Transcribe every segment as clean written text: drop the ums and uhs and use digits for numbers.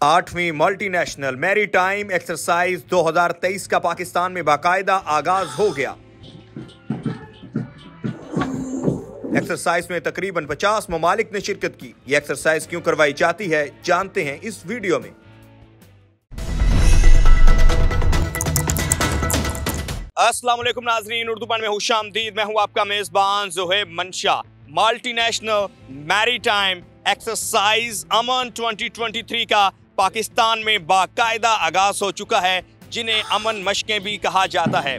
8वीं multinational maritime exercise 2023 का पाकिस्तान में बाकायदा आगाज हो गया। एक्सरसाइज में तकरीबन 50 ममालिक ने शिरकत की। ये एक्सरसाइज क्यों करवाई जाती है, जानते हैं इस वीडियो में। अस्सलाम वालेकुम नाज़रीन, उर्दू पॉइंट में खुशामदीद। मैं हूं आपका मेजबान ज़ोहैब मंशा। मल्टीनेशनल मैरीटाइम एक्सरसाइज अमन 2023 का पाकिस्तान में बाकायदा आगाज हो चुका है, जिन्हें अमन मशकें भी कहा जाता है।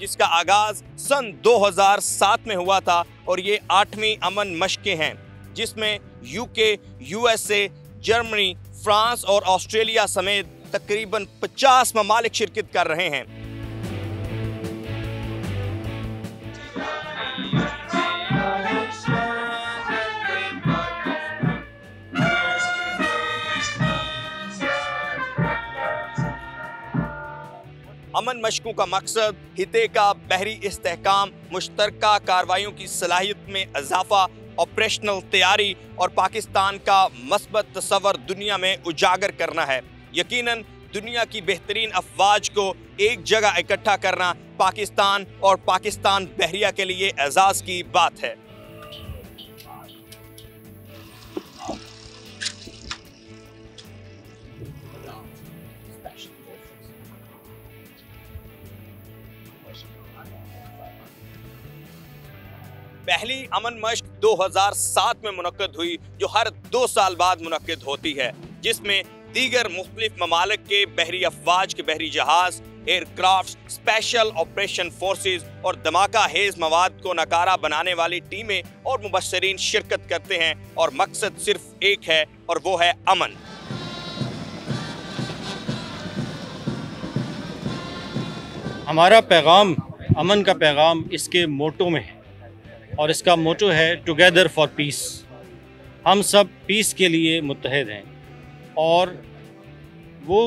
जिसका आगाज सन 2007 में हुआ था और ये 8वीं अमन मशकें हैं, जिसमें यूके, यूएसए, जर्मनी, फ्रांस और ऑस्ट्रेलिया समेत तकरीबन 50 ममालिक शिरकत कर रहे हैं। अमन मशकों का मकसद हिते का बहरी इस्तेहकाम, मुश्तरका कार्रवाइयों की सलाहियत में इजाफा, ऑपरेशनल तैयारी और पाकिस्तान का मस्बत तस्वर दुनिया में उजागर करना है। यकीनन दुनिया की बेहतरीन अफवाज को एक जगह इकट्ठा करना पाकिस्तान और पाकिस्तान बहरिया के लिए एजाज की बात है। पहली अमन मश्क 2007 में मुनक्कद हुई, जो हर 2 साल बाद मुनक्कद होती है, जिसमें दीगर मुख्तलिफ ममालिक के बहरी अफवाज के बहरी जहाज, एयरक्राफ्ट, स्पेशल ऑपरेशन फोर्सेस और धमाका हेज मवाद को नकारा बनाने वाली टीमें और मुबश्शिरीन शिरकत करते हैं। और मकसद सिर्फ एक है और वो है अमन। हमारा पैगाम, अमन का पैगाम इसके मोटो में है और इसका मोटो है टुगेदर फॉर पीस। हम सब पीस के लिए मुत्तहद हैं और वो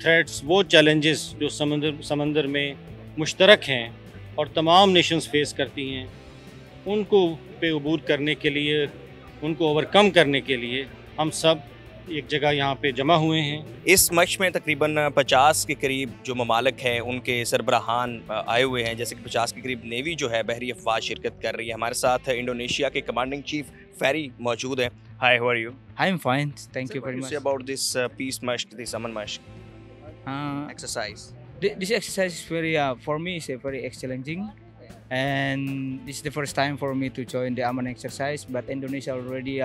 थ्रेट्स, वो चैलेंजेस जो समंदर में मुश्तरक हैं और तमाम नेशंस फेस करती हैं, उनको पे अबूर करने के लिए, उनको ओवरकम करने के लिए हम सब एक जगह यहाँ पे जमा हुए हैं। इस मश्क में तकरीबन 50 के करीब जो ममालिक हैं उनके सरबराहान आए हुए हैं, जैसे कि 50 के करीब नेवी जो है बहरी अफवाज शिरकत कर रही है। हमारे साथ इंडोनेशिया के कमांडिंग चीफ फेरी मौजूद हैं। Hi, how are you? I am fine, thank you very much. About this piece मश्क, दिस अमन मश्क exercise. This exercise is very for me is very challenging, and this is the first time for me to join the Aman exercise. But Indonesia already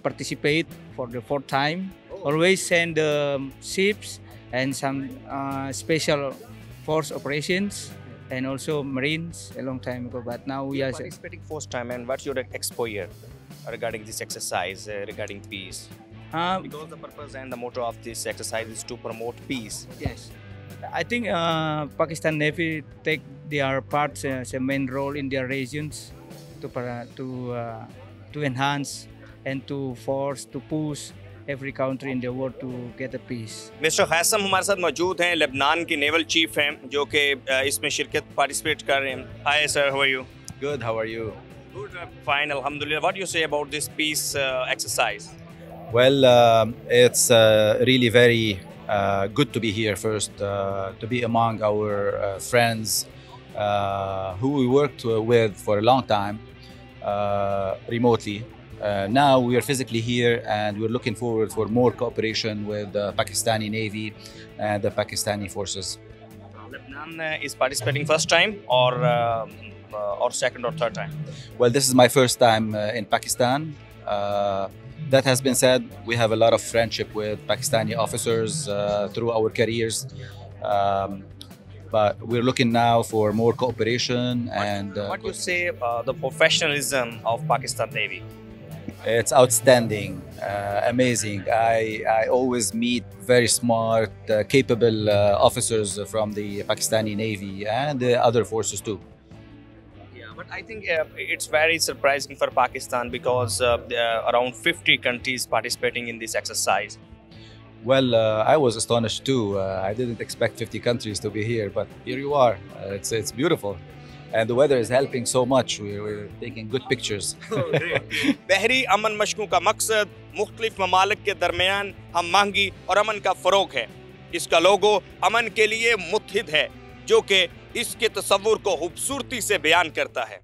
participate for the 4th time. Always send ships and some special force operations and also Marines a long time ago. But now we are participating 4th time. And what's your exposure regarding this exercise, regarding peace? Because the purpose and the motto of this exercise is to promote peace. Yes, I think Pakistan Navy take their parts as a main role in their regions to enhance and to force to push every country in the world to get a peace. Mister Haisam हमारे साथ मौजूद हैं, Lebanon के naval chief हैं, जो कि इसमें शिरकत पार्टिसिपेट कर रहे हैं। Hi sir, how are you? Good, how are you? Good, fine, alhamdulillah. What do you say about this peace exercise? Well, it's really very good to be here first, to be among our friends who we worked with for a long time remotely. Now we are physically here and we're looking forward for more cooperation with the Pakistani Navy and the Pakistani forces. Lebanon is participating first time or second or third time? Well, this is my first time in Pakistan. That has been said, we have a lot of friendship with Pakistani officers through our careers. But we're looking now for more cooperation. What do you say the professionalism of Pakistan Navy? It's outstanding, amazing. I always meet very smart, capable officers from the Pakistani Navy and the other forces too. But I think it's very surprising for Pakistan because there are around 50 countries participating in this exercise. Well, I was astonished too. I didn't expect 50 countries to be here, but here you are. It's beautiful. And the weather is helping so much. We're taking good pictures. बहरी अमन मशकों का मकसद मुख्तलिफ ममालिक के दरमियान हम महंगी और अमन का फ़रोग है। इसका लोगो अमन के लिए मुत्हिद है, जो कि इसके तसव्वुर को खूबसूरती से बयान करता है।